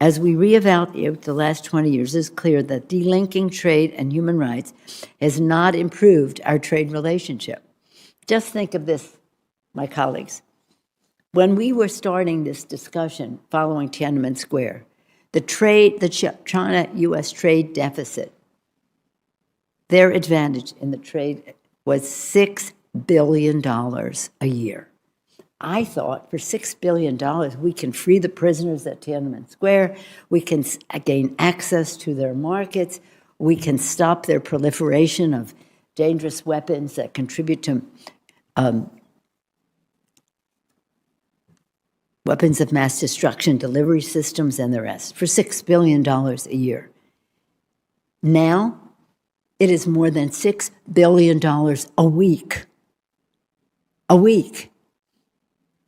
As we reevaluate the last 20 years, it's clear that delinking trade and human rights has not improved our trade relationship. Just think of this, my colleagues. When we were starting this discussion following Tiananmen Square, the China-U.S. trade deficit, their advantage in the trade was $6 billion a year. I thought for $6 billion, we can free the prisoners at Tiananmen Square, we can gain access to their markets, we can stop their proliferation of dangerous weapons that contribute to weapons of mass destruction, delivery systems, and the rest, for $6 billion a year. Now, it is more than $6 billion a week. A week.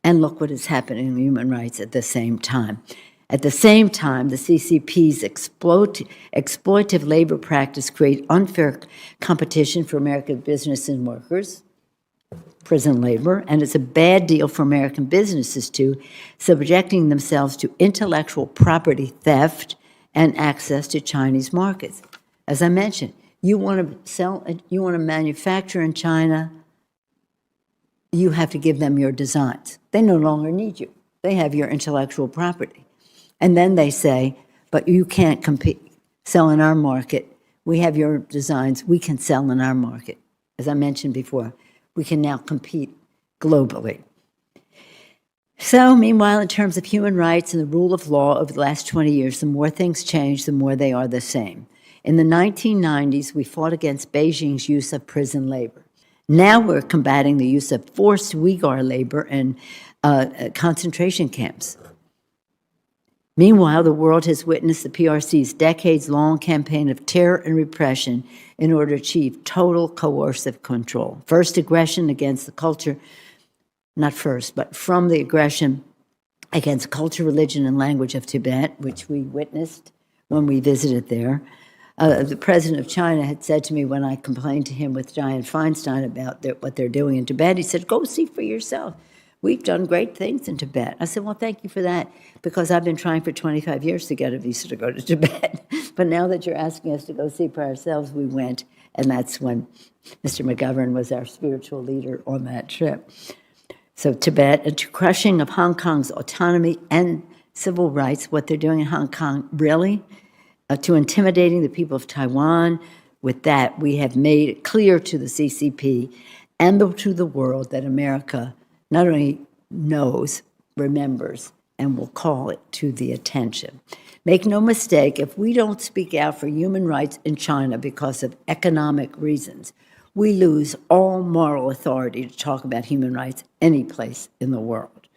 And look what is happening in human rights at the same time. At the same time, the CCP's exploitative labor practice create unfair competition for American business and workers, prison labor, and it's a bad deal for American businesses too, subjecting themselves to intellectual property theft and access to Chinese markets. As I mentioned, you want to manufacture in China, you have to give them your designs. They no longer need you. They have your intellectual property. And then they say, but you can't sell in our market. We have your designs. We can sell in our market. As I mentioned before, we can now compete globally. So, meanwhile, in terms of human rights and the rule of law over the last 20 years, the more things change, the more they are the same. In the 1990s, we fought against Beijing's use of prison labor. Now we're combating the use of forced Uyghur labor in concentration camps. Meanwhile, the world has witnessed the PRC's decades-long campaign of terror and repression in order to achieve total coercive control. First, aggression against the culture, not first, but from the aggression against culture, religion, and language of Tibet, which we witnessed when we visited there. The president of China had said to me when I complained to him with Dianne Feinstein about what they're doing in Tibet, he said, go see for yourself. We've done great things in Tibet. I said, well, thank you for that, because I've been trying for 25 years to get a visa to go to Tibet. But now that you're asking us to go see for ourselves, we went. And that's when Mr. McGovern was our spiritual leader on that trip. So Tibet, a crushing of Hong Kong's autonomy and civil rights, what they're doing in Hong Kong, really? To intimidating the people of Taiwan. With that, we have made it clear to the CCP and to the world that America not only knows, remembers, and will call it to the attention. Make no mistake, if we don't speak out for human rights in China because of economic reasons, we lose all moral authority to talk about human rights any place in the world.